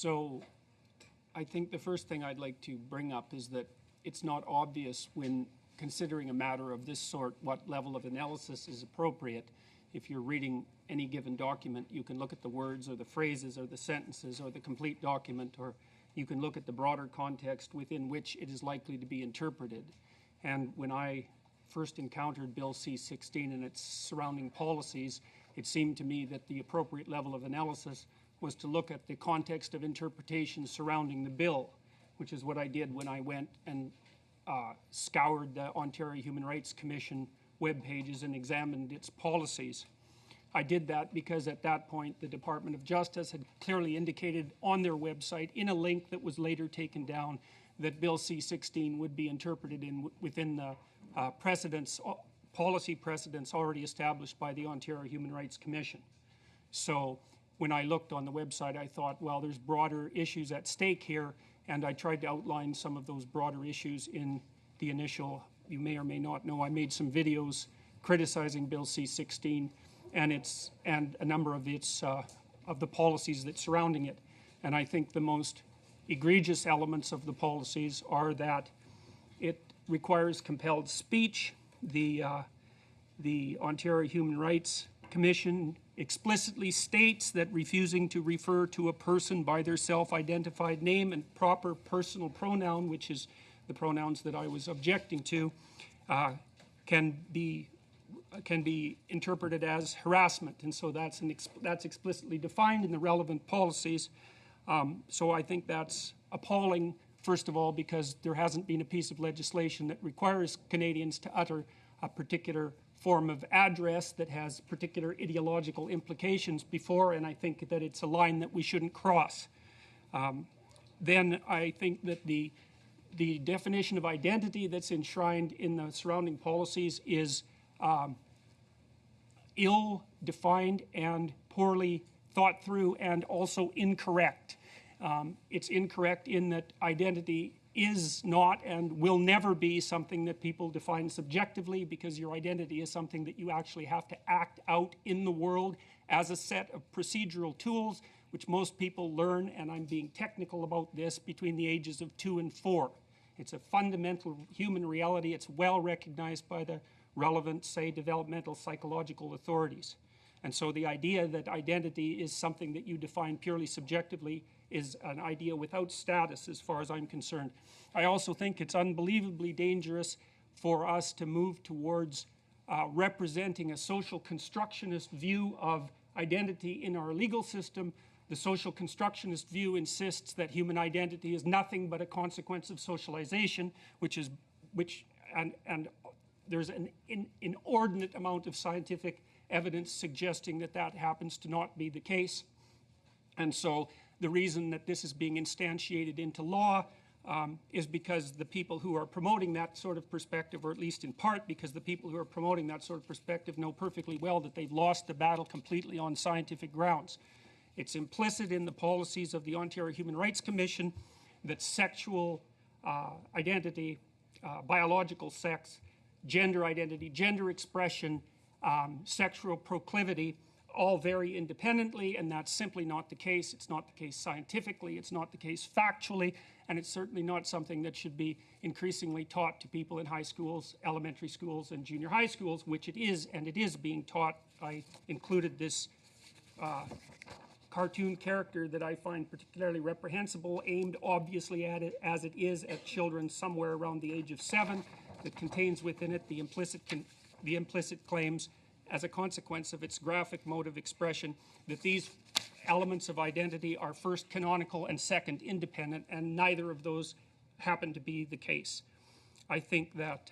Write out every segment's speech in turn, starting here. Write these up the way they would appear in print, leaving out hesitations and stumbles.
So I think the first thing I'd like to bring up is that it's not obvious when considering a matter of this sort what level of analysis is appropriate. If you're reading any given document, you can look at the words or the phrases or the sentences or the complete document, or you can look at the broader context within which it is likely to be interpreted. And when I first encountered Bill C-16 and its surrounding policies, it seemed to me that the appropriate level of analysis was to look at the context of interpretation surrounding the bill, which is what I did when I went and scoured the Ontario Human Rights Commission web pages and examined its policies. I did that because at that point the Department of Justice had clearly indicated on their website in a link that was later taken down that Bill C-16 would be interpreted within the policy precedents already established by the Ontario Human Rights Commission. So when I looked on the website, I thought, well, there's broader issues at stake here, and I tried to outline some of those broader issues in the initial. You may or may not know I made some videos criticizing Bill C-16 and a number of the policies that surrounding it. And I think the most egregious elements of the policies are that it requires compelled speech. The Ontario Human Rights Commission explicitly states that refusing to refer to a person by their self-identified name and proper personal pronoun, which is the pronouns that I was objecting to, can be interpreted as harassment, and so that's explicitly defined in the relevant policies. So I think that's appalling, first of all, because there hasn't been a piece of legislation that requires Canadians to utter a particular form of address that has particular ideological implications before, and I think that it's a line that we shouldn't cross. Then I think that the definition of identity that's enshrined in the surrounding policies is ill-defined and poorly thought through and also incorrect. It's incorrect in that identity is not and will never be something that people define subjectively, because your identity is something that you actually have to act out in the world as a set of procedural tools, which most people learn, and I'm being technical about this, between the ages of 2 and 4. It's a fundamental human reality. It's well recognized by the relevant, say, developmental psychological authorities. And so the idea that identity is something that you define purely subjectively is an idea without status as far as I'm concerned. I also think it's unbelievably dangerous for us to move towards representing a social constructionist view of identity in our legal system. The social constructionist view insists that human identity is nothing but a consequence of socialization, and there's an inordinate amount of scientific evidence suggesting that that happens to not be the case. And so the reason that this is being instantiated into law is because the people who are promoting that sort of perspective, or at least in part because the people who are promoting that sort of perspective know perfectly well that they've lost the battle completely on scientific grounds. It's implicit in the policies of the Ontario Human Rights Commission that sexual identity, biological sex, gender identity, gender expression, sexual proclivity all vary independently, and that's simply not the case. It's not the case scientifically, it's not the case factually, and it's certainly not something that should be increasingly taught to people in high schools, elementary schools, and junior high schools, which it is, and it is being taught. I included this cartoon character that I find particularly reprehensible, aimed obviously at it as it is at children somewhere around the age of 7, that contains within it the implicit claims as a consequence of its graphic mode of expression that these elements of identity are first canonical and second independent, and neither of those happen to be the case. I think that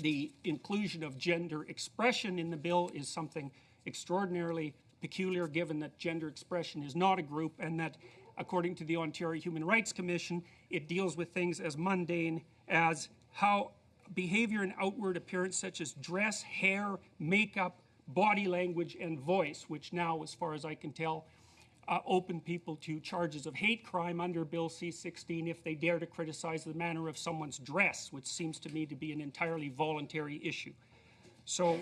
the inclusion of gender expression in the bill is something extraordinarily peculiar, given that gender expression is not a group, and that according to the Ontario Human Rights Commission, it deals with things as mundane as how behavior and outward appearance such as dress, hair, makeup, body language, and voice, which now, as far as I can tell, open people to charges of hate crime under Bill C-16 if they dare to criticize the manner of someone's dress, which seems to me to be an entirely voluntary issue. So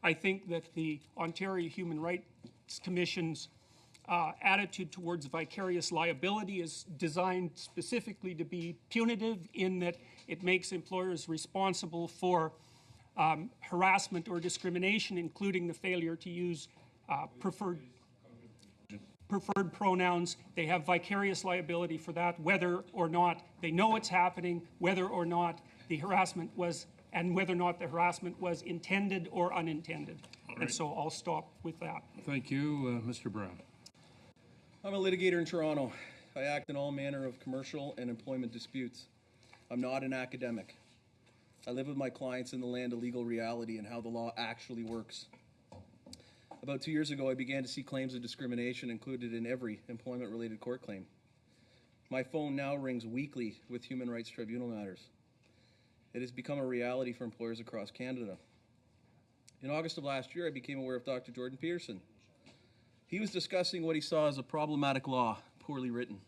I think that the Ontario Human Rights Commission's attitude towards vicarious liability is designed specifically to be punitive in that it makes employers responsible for harassment or discrimination, including the failure to use preferred pronouns. They have vicarious liability for that, whether or not they know it's happening, whether or not the harassment was, and whether or not the harassment was intended or unintended. And so I'll stop with that. Thank you. Mr. Brown. I'm a litigator in Toronto. I act in all manner of commercial and employment disputes. I'm not an academic. I live with my clients in the land of legal reality and how the law actually works. About 2 years ago, I began to see claims of discrimination included in every employment-related court claim. My phone now rings weekly with human rights tribunal matters. It has become a reality for employers across Canada. In August of last year, I became aware of Dr. Jordan Peterson. He was discussing what he saw as a problematic law, poorly written.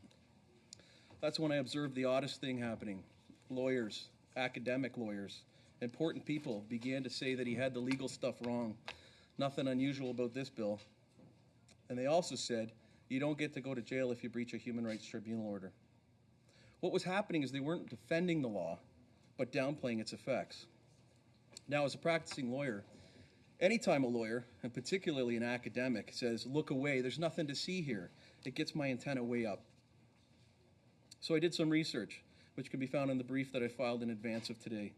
That's when I observed the oddest thing happening. Lawyers, academic lawyers, important people began to say that he had the legal stuff wrong. Nothing unusual about this bill. And they also said, you don't get to go to jail if you breach a human rights tribunal order. What was happening is they weren't defending the law, but downplaying its effects. Now, as a practicing lawyer, anytime a lawyer, and particularly an academic, says, look away, there's nothing to see here, it gets my antenna way up. So I did some research, which can be found in the brief that I filed in advance of today.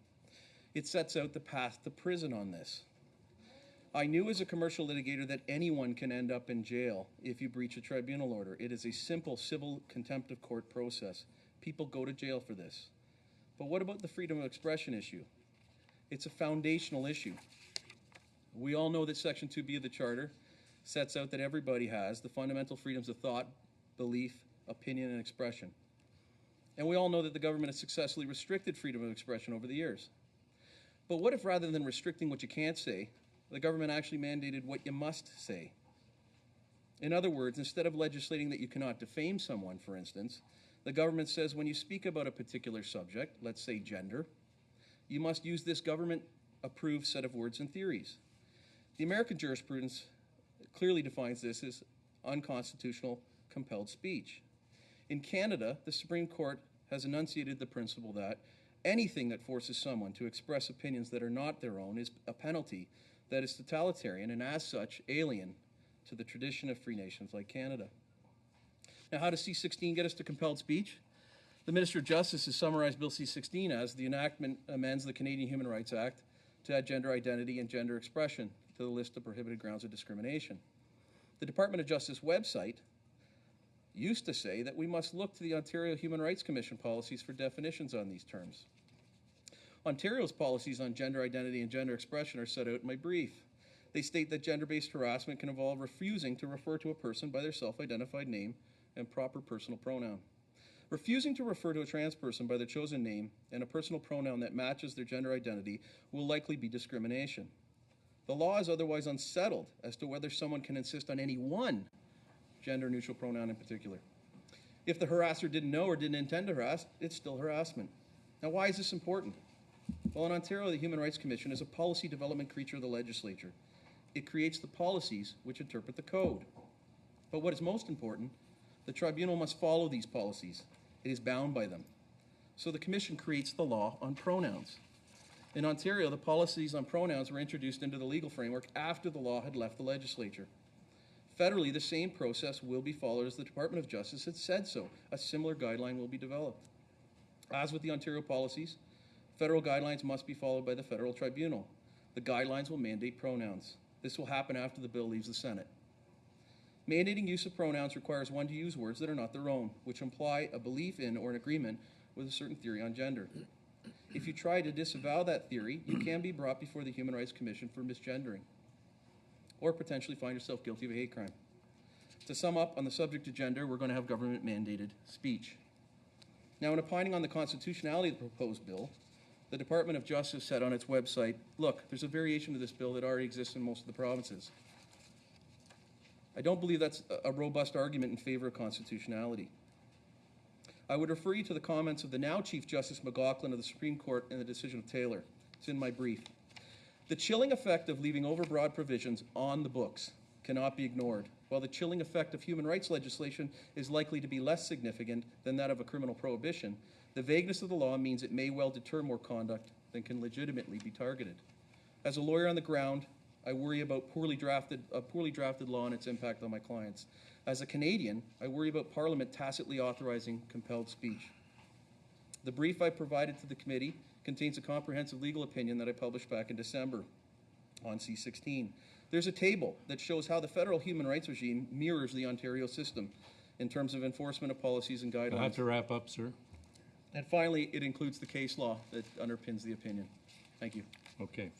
It sets out the path to prison on this. I knew as a commercial litigator that anyone can end up in jail if you breach a tribunal order. It is a simple civil contempt of court process. People go to jail for this. But what about the freedom of expression issue? It's a foundational issue. We all know that Section 2B of the Charter sets out that everybody has the fundamental freedoms of thought, belief, opinion, and expression. And we all know that the government has successfully restricted freedom of expression over the years. But what if rather than restricting what you can't say, the government actually mandated what you must say? In other words, instead of legislating that you cannot defame someone, for instance, the government says when you speak about a particular subject, let's say gender, you must use this government-approved set of words and theories. The American jurisprudence clearly defines this as unconstitutional compelled speech. In Canada, the Supreme Court has enunciated the principle that anything that forces someone to express opinions that are not their own is a penalty that is totalitarian and as such alien to the tradition of free nations like Canada. Now, how does C-16 get us to compelled speech? The Minister of Justice has summarized Bill C-16 as the enactment amends the Canadian Human Rights Act to add gender identity and gender expression to the list of prohibited grounds of discrimination. The Department of Justice website used to say that we must look to the Ontario Human Rights Commission policies for definitions on these terms. Ontario's policies on gender identity and gender expression are set out in my brief. They state that gender-based harassment can involve refusing to refer to a person by their self-identified name and proper personal pronoun. Refusing to refer to a trans person by their chosen name and a personal pronoun that matches their gender identity will likely be discrimination. The law is otherwise unsettled as to whether someone can insist on any one gender-neutral pronoun in particular. If the harasser didn't know or didn't intend to harass, it's still harassment. Now, why is this important? Well, in Ontario, the Human Rights Commission is a policy development creature of the legislature. It creates the policies which interpret the code. But what is most important, the tribunal must follow these policies. It is bound by them. So the Commission creates the law on pronouns. In Ontario, the policies on pronouns were introduced into the legal framework after the law had left the legislature. Federally, the same process will be followed as the Department of Justice had said so. A similar guideline will be developed. As with the Ontario policies, federal guidelines must be followed by the federal tribunal. The guidelines will mandate pronouns. This will happen after the bill leaves the Senate. Mandating use of pronouns requires one to use words that are not their own, which imply a belief in or an agreement with a certain theory on gender. If you try to disavow that theory, you can be brought before the Human Rights Commission for misgendering, or potentially find yourself guilty of a hate crime. To sum up, on the subject of gender, we're going to have government-mandated speech. Now, in opining on the constitutionality of the proposed bill, the Department of Justice said on its website, look, there's a variation of this bill that already exists in most of the provinces. I don't believe that's a robust argument in favor of constitutionality. I would refer you to the comments of the now Chief Justice McLaughlin of the Supreme Court in the decision of Taylor. It's in my brief. The chilling effect of leaving overbroad provisions on the books cannot be ignored. While the chilling effect of human rights legislation is likely to be less significant than that of a criminal prohibition, the vagueness of the law means it may well deter more conduct than can legitimately be targeted. As a lawyer on the ground, I worry about a poorly drafted law and its impact on my clients. As a Canadian, I worry about Parliament tacitly authorizing compelled speech. The brief I provided to the committee contains a comprehensive legal opinion that I published back in December on C-16. There's a table that shows how the federal human rights regime mirrors the Ontario system in terms of enforcement of policies and guidelines. You'll have to wrap up, sir. And finally, it includes the case law that underpins the opinion. Thank you. Okay.